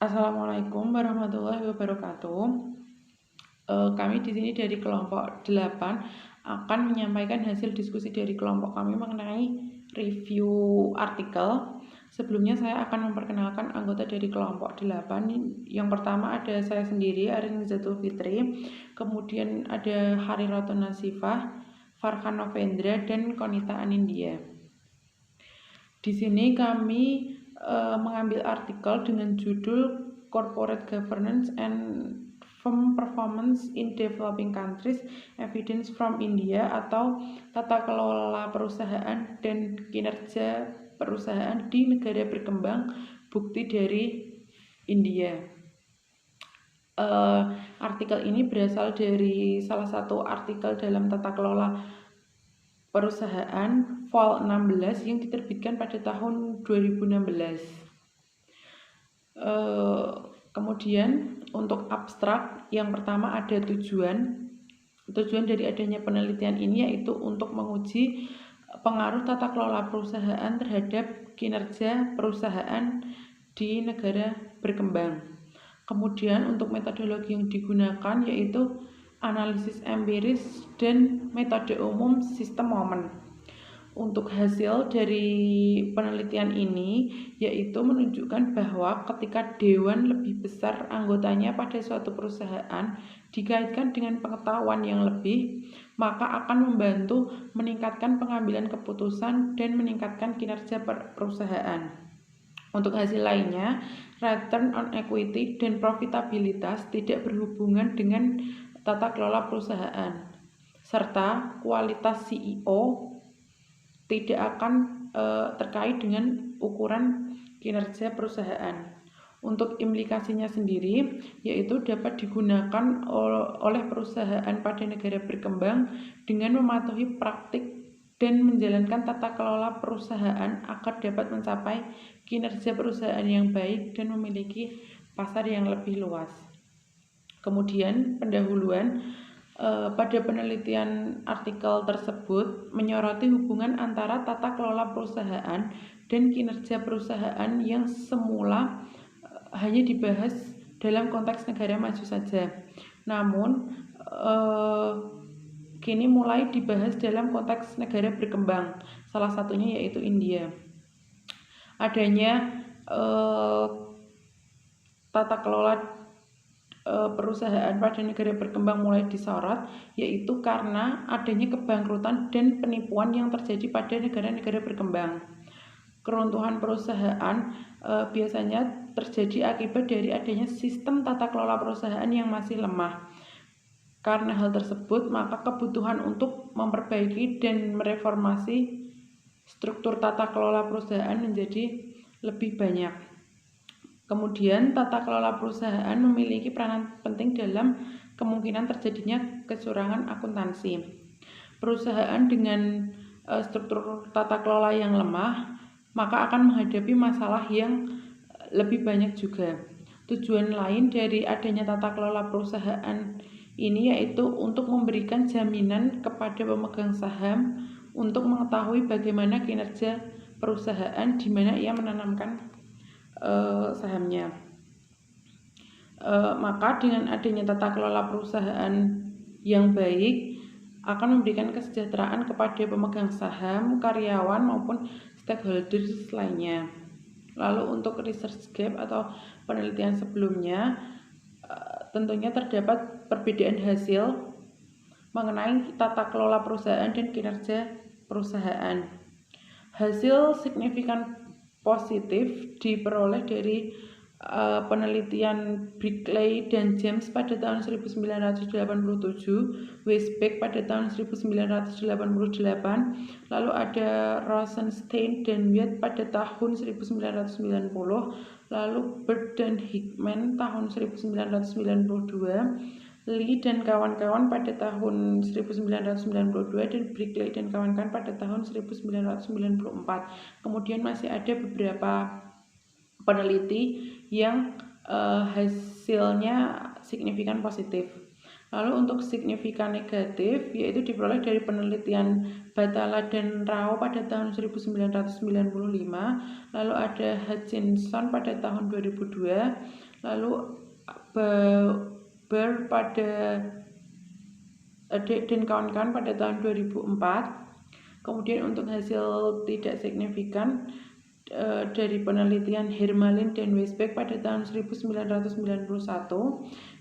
Assalamualaikum warahmatullahi wabarakatuh. Kami di sini dari kelompok 8 akan menyampaikan hasil diskusi dari kelompok kami mengenai review artikel. Sebelumnya saya akan memperkenalkan anggota dari kelompok 8. Yang pertama ada saya sendiri, Arin Zatul Fitri, kemudian ada Hariroto Nasifah, Farhan Novendra, dan Konita Anindya. Di sini kami mengambil artikel dengan judul Corporate Governance and Firm Performance in Developing Countries, Evidence from India, atau tata kelola perusahaan dan kinerja perusahaan di negara berkembang, bukti dari India. Artikel ini berasal dari salah satu artikel dalam tata kelola perusahaan Vol 16 yang diterbitkan pada tahun 2016. Kemudian untuk abstrak, yang pertama ada tujuan dari adanya penelitian ini yaitu untuk menguji pengaruh tata kelola perusahaan terhadap kinerja perusahaan di negara berkembang. Kemudian untuk metodologi yang digunakan yaitu analisis empiris dan metode umum sistem momen. Untuk hasil dari penelitian ini yaitu menunjukkan bahwa ketika dewan lebih besar anggotanya pada suatu perusahaan dikaitkan dengan pengetahuan yang lebih, maka akan membantu meningkatkan pengambilan keputusan dan meningkatkan kinerja perusahaan. Untuk hasil lainnya, return on equity dan profitabilitas tidak berhubungan dengan tata kelola perusahaan, serta kualitas CEO tidak akan terkait dengan ukuran kinerja perusahaan. Untuk implikasinya sendiri, yaitu dapat digunakan oleh perusahaan pada negara berkembang dengan mematuhi praktik dan menjalankan tata kelola perusahaan agar dapat mencapai kinerja perusahaan yang baik dan memiliki pasar yang lebih luas. Kemudian pendahuluan, pada penelitian artikel tersebut menyoroti hubungan antara tata kelola perusahaan dan kinerja perusahaan yang semula hanya dibahas dalam konteks negara maju saja. Namun kini mulai dibahas dalam konteks negara berkembang, salah satunya yaitu India. Adanya tata kelola perusahaan pada negara berkembang mulai disorot, yaitu karena adanya kebangkrutan dan penipuan yang terjadi pada negara-negara berkembang. Keruntuhan perusahaan biasanya terjadi akibat dari adanya sistem tata kelola perusahaan yang masih lemah. Karena hal tersebut, maka kebutuhan untuk memperbaiki dan mereformasi struktur tata kelola perusahaan menjadi lebih banyak. Kemudian, tata kelola perusahaan memiliki peranan penting dalam kemungkinan terjadinya kecurangan akuntansi. Perusahaan dengan struktur tata kelola yang lemah, maka akan menghadapi masalah yang lebih banyak juga. Tujuan lain dari adanya tata kelola perusahaan ini yaitu untuk memberikan jaminan kepada pemegang saham untuk mengetahui bagaimana kinerja perusahaan di mana ia menanamkan sahamnya. Maka dengan adanya tata kelola perusahaan yang baik akan memberikan kesejahteraan kepada pemegang saham, karyawan maupun stakeholders lainnya. Lalu untuk research gap atau penelitian sebelumnya, tentunya terdapat perbedaan hasil mengenai tata kelola perusahaan dan kinerja perusahaan. Hasil signifikan positif diperoleh dari penelitian Brickley dan James pada tahun 1987, Weisbeck pada tahun 1988, lalu ada Rosenstein dan Witt pada tahun 1990, lalu Bird dan Hickman tahun 1992, Lee dan kawan-kawan pada tahun 1992 dan Brickley dan kawan-kawan pada tahun 1994. Kemudian masih ada beberapa peneliti yang hasilnya signifikan positif. Lalu untuk signifikan negatif yaitu diperoleh dari penelitian Batala dan Rao pada tahun 1995, lalu ada Hutchinson pada tahun 2002, Lalu pada dan kawan-kawan pada tahun 2004. Kemudian untuk hasil tidak signifikan dari penelitian Hermalin dan Weisbeck pada tahun 1991,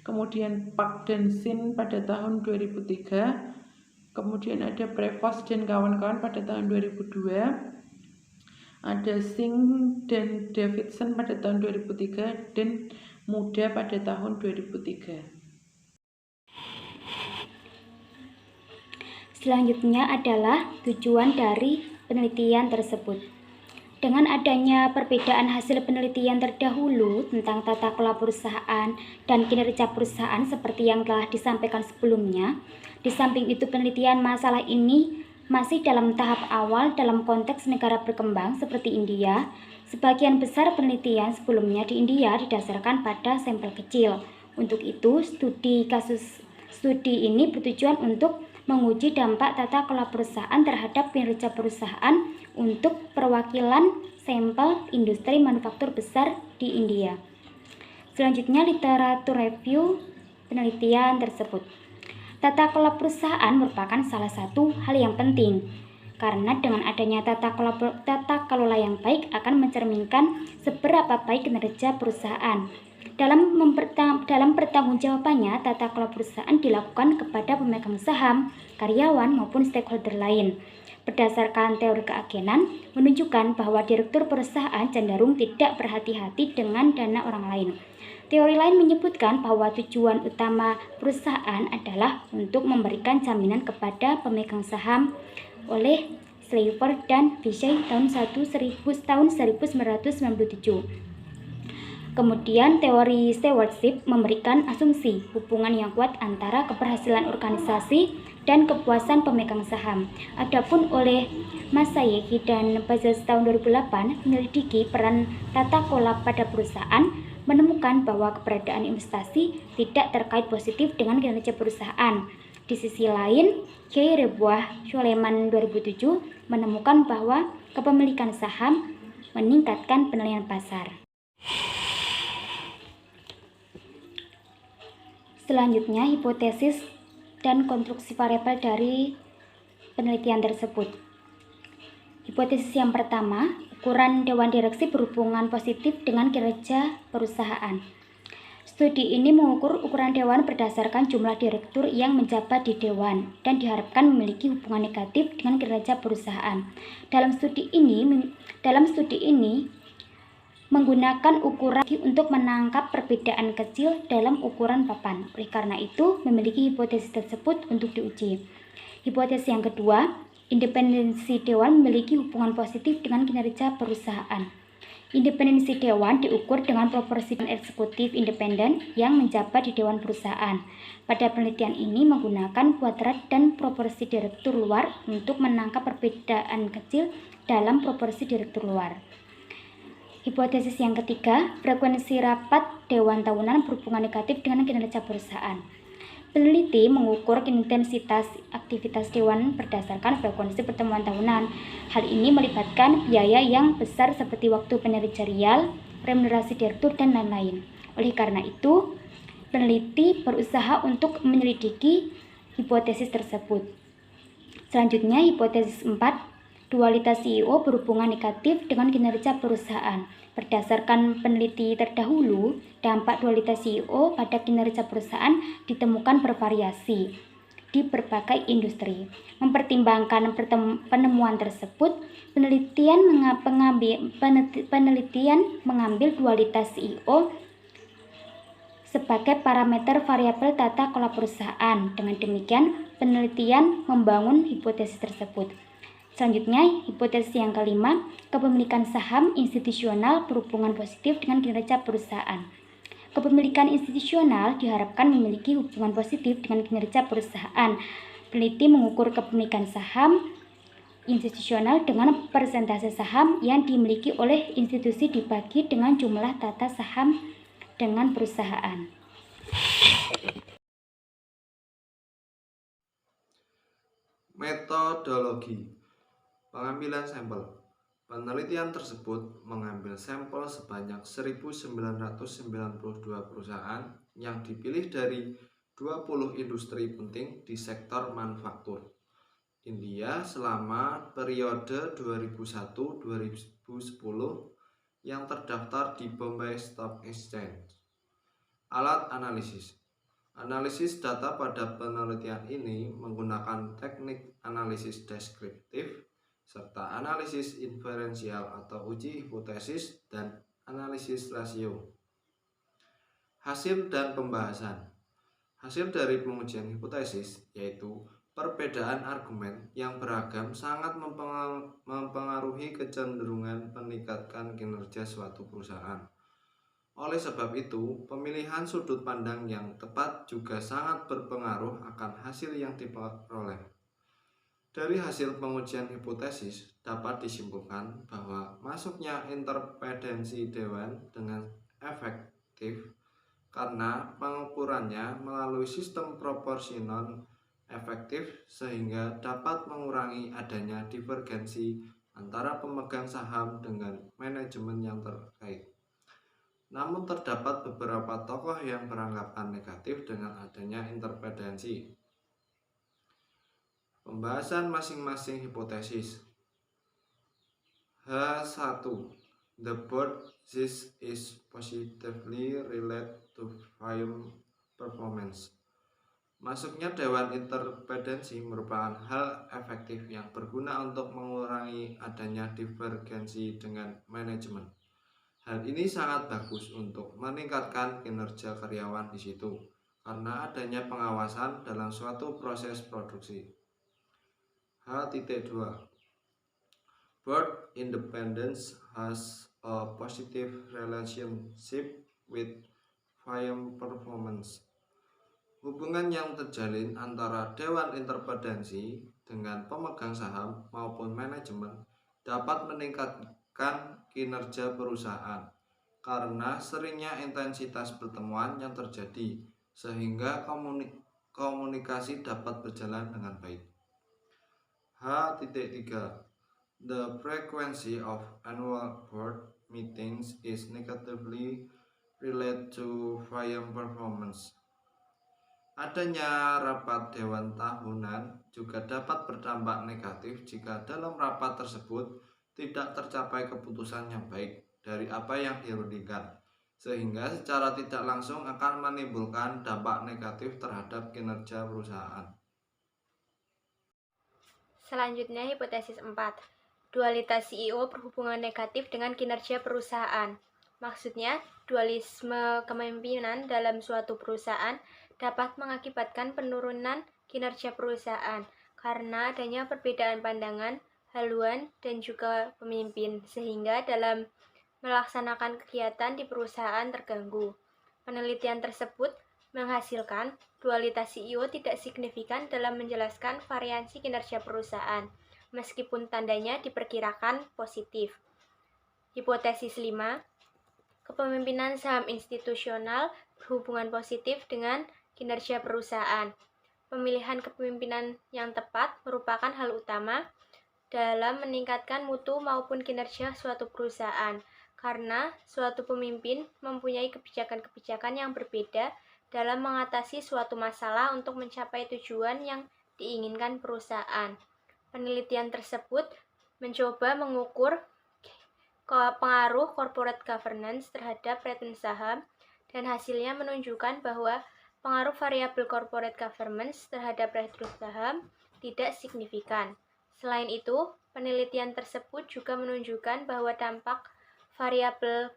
kemudian Park dan Sin pada tahun 2003, kemudian ada Prevost dan kawan-kawan pada tahun 2002, ada Singh dan Davidson pada tahun 2003, dan Muda pada tahun 2003. Selanjutnya adalah tujuan dari penelitian tersebut. Dengan adanya perbedaan hasil penelitian terdahulu tentang tata kelola perusahaan dan kinerja perusahaan seperti yang telah disampaikan sebelumnya, di samping itu penelitian masalah ini masih dalam tahap awal dalam konteks negara berkembang seperti India. Sebagian besar penelitian sebelumnya di India didasarkan pada sampel kecil. Untuk itu, studi ini bertujuan untuk menguji dampak tata kelola perusahaan terhadap kinerja perusahaan untuk perwakilan sampel industri manufaktur besar di India. Selanjutnya, literatur review penelitian tersebut. Tata kelola perusahaan merupakan salah satu hal yang penting, karena dengan adanya tata kelola yang baik akan mencerminkan seberapa baik kinerja perusahaan. Dalam pertanggungjawabannya, tata kelola perusahaan dilakukan kepada pemegang saham, karyawan, maupun stakeholder lain. Berdasarkan teori keagenan, menunjukkan bahwa direktur perusahaan cenderung tidak berhati-hati dengan dana orang lain. Teori lain menyebutkan bahwa tujuan utama perusahaan adalah untuk memberikan jaminan kepada pemegang saham oleh Slaver dan Vishay tahun 1997. Kemudian teori stewardship memberikan asumsi hubungan yang kuat antara keberhasilan organisasi dan kepuasan pemegang saham. Adapun oleh Masayoshi dan Bazos tahun 2008 menyelidiki peran tata kelola pada perusahaan, menemukan bahwa keberadaan investasi tidak terkait positif dengan kinerja perusahaan. Di sisi lain, Kay Rebuah Soleman 2007 menemukan bahwa kepemilikan saham meningkatkan penilaian pasar. Selanjutnya, hipotesis dan konstruksi variabel dari penelitian tersebut. Hipotesis yang pertama, ukuran dewan direksi berhubungan positif dengan kinerja perusahaan. Studi ini mengukur ukuran dewan berdasarkan jumlah direktur yang menjabat di dewan dan diharapkan memiliki hubungan negatif dengan kinerja perusahaan. Dalam studi ini menggunakan ukuran untuk menangkap perbedaan kecil dalam ukuran papan. Oleh karena itu, memiliki hipotesis tersebut untuk diuji. Hipotesis yang kedua, independensi dewan memiliki hubungan positif dengan kinerja perusahaan. Independensi dewan diukur dengan proporsi eksekutif independen yang menjabat di dewan perusahaan. Pada penelitian ini menggunakan kuadrat dan proporsi direktur luar untuk menangkap perbedaan kecil dalam proporsi direktur luar. Hipotesis yang ketiga, frekuensi rapat dewan tahunan berhubungan negatif dengan kinerja perusahaan. Peneliti mengukur intensitas aktivitas dewan berdasarkan frekuensi pertemuan tahunan. Hal ini melibatkan biaya yang besar seperti waktu manajerial, remunerasi direktur, dan lain-lain. Oleh karena itu, peneliti berusaha untuk menyelidiki hipotesis tersebut. Selanjutnya, hipotesis 4. Dualitas CEO berhubungan negatif dengan kinerja perusahaan. Berdasarkan peneliti terdahulu, dampak dualitas CEO pada kinerja perusahaan ditemukan bervariasi di berbagai industri. Mempertimbangkan penemuan tersebut, penelitian mengambil dualitas CEO sebagai parameter variabel tata kelola perusahaan. Dengan demikian, penelitian membangun hipotesis tersebut. Selanjutnya, hipotesis yang kelima, kepemilikan saham institusional berhubungan positif dengan kinerja perusahaan. Kepemilikan institusional diharapkan memiliki hubungan positif dengan kinerja perusahaan. Peneliti mengukur kepemilikan saham institusional dengan persentase saham yang dimiliki oleh institusi dibagi dengan jumlah tata saham dengan perusahaan. Metodologi pengambilan sampel. Penelitian tersebut mengambil sampel sebanyak 1.992 perusahaan yang dipilih dari 20 industri penting di sektor manufaktur India selama periode 2001-2010 yang terdaftar di Bombay Stock Exchange. Alat analisis. Analisis data pada penelitian ini menggunakan teknik analisis deskriptif serta analisis inferensial atau uji hipotesis dan analisis rasio. Hasil dan pembahasan. Hasil dari pengujian hipotesis yaitu perbedaan argumen yang beragam sangat mempengaruhi kecenderungan meningkatkan kinerja suatu perusahaan. Oleh sebab itu, pemilihan sudut pandang yang tepat juga sangat berpengaruh akan hasil yang diperoleh. Dari hasil pengujian hipotesis dapat disimpulkan bahwa masuknya interpedensi dewan dengan efektif karena pengukurannya melalui sistem proporsional efektif sehingga dapat mengurangi adanya divergensi antara pemegang saham dengan manajemen yang terkait. Namun terdapat beberapa tokoh yang beranggapan negatif dengan adanya interpedensi. Pembahasan masing-masing hipotesis. H1. The board is positively related to firm performance. Masuknya dewan interpedensi merupakan hal efektif yang berguna untuk mengurangi adanya divergensi dengan manajemen. Hal ini sangat bagus untuk meningkatkan kinerja karyawan di situ karena adanya pengawasan dalam suatu proses produksi. H.2. Board independence has a positive relationship with firm performance. Hubungan yang terjalin antara dewan interpedensi dengan pemegang saham maupun manajemen dapat meningkatkan kinerja perusahaan karena seringnya intensitas pertemuan yang terjadi sehingga komunikasi dapat berjalan dengan baik. H.3. The frequency of annual board meetings is negatively related to firm performance. Adanya rapat dewan tahunan juga dapat berdampak negatif jika dalam rapat tersebut tidak tercapai keputusan yang baik dari apa yang dirundingkan, sehingga secara tidak langsung akan menimbulkan dampak negatif terhadap kinerja perusahaan. Selanjutnya hipotesis 4. Dualitas CEO berhubungan negatif dengan kinerja perusahaan. Maksudnya, dualisme kepemimpinan dalam suatu perusahaan dapat mengakibatkan penurunan kinerja perusahaan karena adanya perbedaan pandangan, haluan, dan juga pemimpin, sehingga dalam melaksanakan kegiatan di perusahaan terganggu. Penelitian tersebut menghasilkan dualitas CEO tidak signifikan dalam menjelaskan variasi kinerja perusahaan, meskipun tandanya diperkirakan positif. Hipotesis 5. Kepemimpinan saham institusional berhubungan positif dengan kinerja perusahaan. Pemilihan kepemimpinan yang tepat merupakan hal utama dalam meningkatkan mutu maupun kinerja suatu perusahaan, karena suatu pemimpin mempunyai kebijakan-kebijakan yang berbeda dalam mengatasi suatu masalah untuk mencapai tujuan yang diinginkan perusahaan. Penelitian tersebut mencoba mengukur pengaruh corporate governance terhadap return saham, dan hasilnya menunjukkan bahwa pengaruh variabel corporate governance terhadap return saham tidak signifikan. Selain itu, penelitian tersebut juga menunjukkan bahwa dampak variabel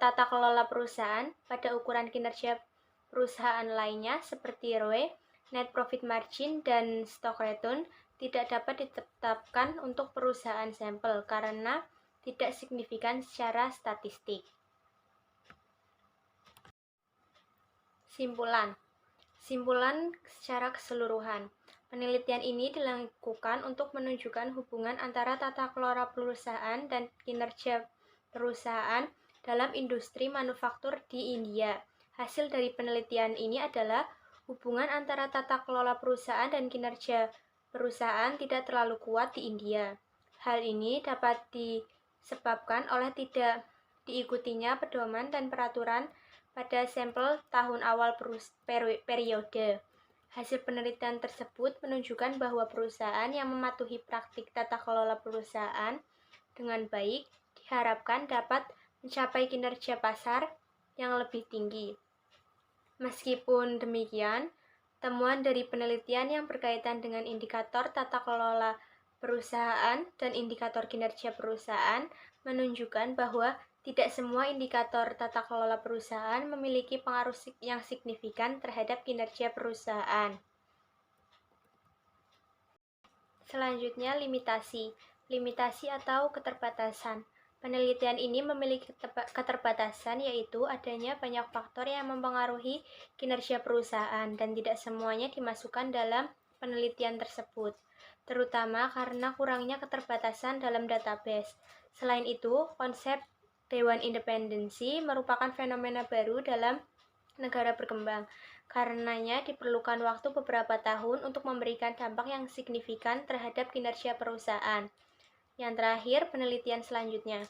tata kelola perusahaan pada ukuran kinerja perusahaan lainnya seperti ROE, net profit margin, dan stock return tidak dapat ditetapkan untuk perusahaan sampel karena tidak signifikan secara statistik. Simpulan secara keseluruhan. Penelitian ini dilakukan untuk menunjukkan hubungan antara tata kelola perusahaan dan kinerja perusahaan dalam industri manufaktur di India. Hasil dari penelitian ini adalah hubungan antara tata kelola perusahaan dan kinerja perusahaan tidak terlalu kuat di India. Hal ini dapat disebabkan oleh tidak diikutinya pedoman dan peraturan pada sampel tahun awal periode. Hasil penelitian tersebut menunjukkan bahwa perusahaan yang mematuhi praktik tata kelola perusahaan dengan baik diharapkan dapat mencapai kinerja pasar yang lebih tinggi. Meskipun demikian, temuan dari penelitian yang berkaitan dengan indikator tata kelola perusahaan dan indikator kinerja perusahaan menunjukkan bahwa tidak semua indikator tata kelola perusahaan memiliki pengaruh yang signifikan terhadap kinerja perusahaan. Selanjutnya, limitasi. Limitasi atau keterbatasan. Penelitian ini memiliki keterbatasan, yaitu adanya banyak faktor yang mempengaruhi kinerja perusahaan dan tidak semuanya dimasukkan dalam penelitian tersebut, terutama karena kurangnya keterbatasan dalam database. Selain itu, konsep Dewan Independensi merupakan fenomena baru dalam negara berkembang. Karenanya diperlukan waktu beberapa tahun untuk memberikan dampak yang signifikan terhadap kinerja perusahaan. Yang terakhir, penelitian selanjutnya.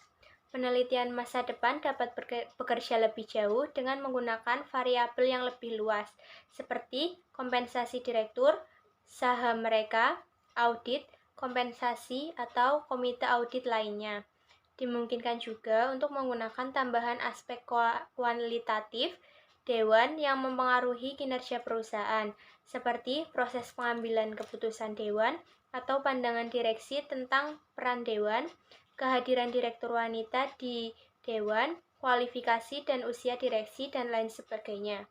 Penelitian masa depan dapat bekerja lebih jauh dengan menggunakan variabel yang lebih luas, seperti kompensasi direktur, saham mereka, audit, kompensasi, atau komite audit lainnya. Dimungkinkan juga untuk menggunakan tambahan aspek kualitatif dewan yang mempengaruhi kinerja perusahaan, seperti proses pengambilan keputusan dewan atau pandangan direksi tentang peran dewan, kehadiran direktur wanita di dewan, kualifikasi dan usia direksi, dan lain sebagainya.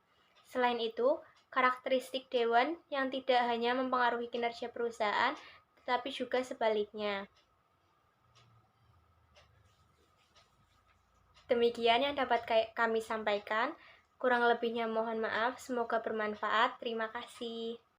Selain itu, karakteristik dewan yang tidak hanya mempengaruhi kinerja perusahaan, tetapi juga sebaliknya. Demikian yang dapat kami sampaikan. Kurang lebihnya mohon maaf, semoga bermanfaat. Terima kasih.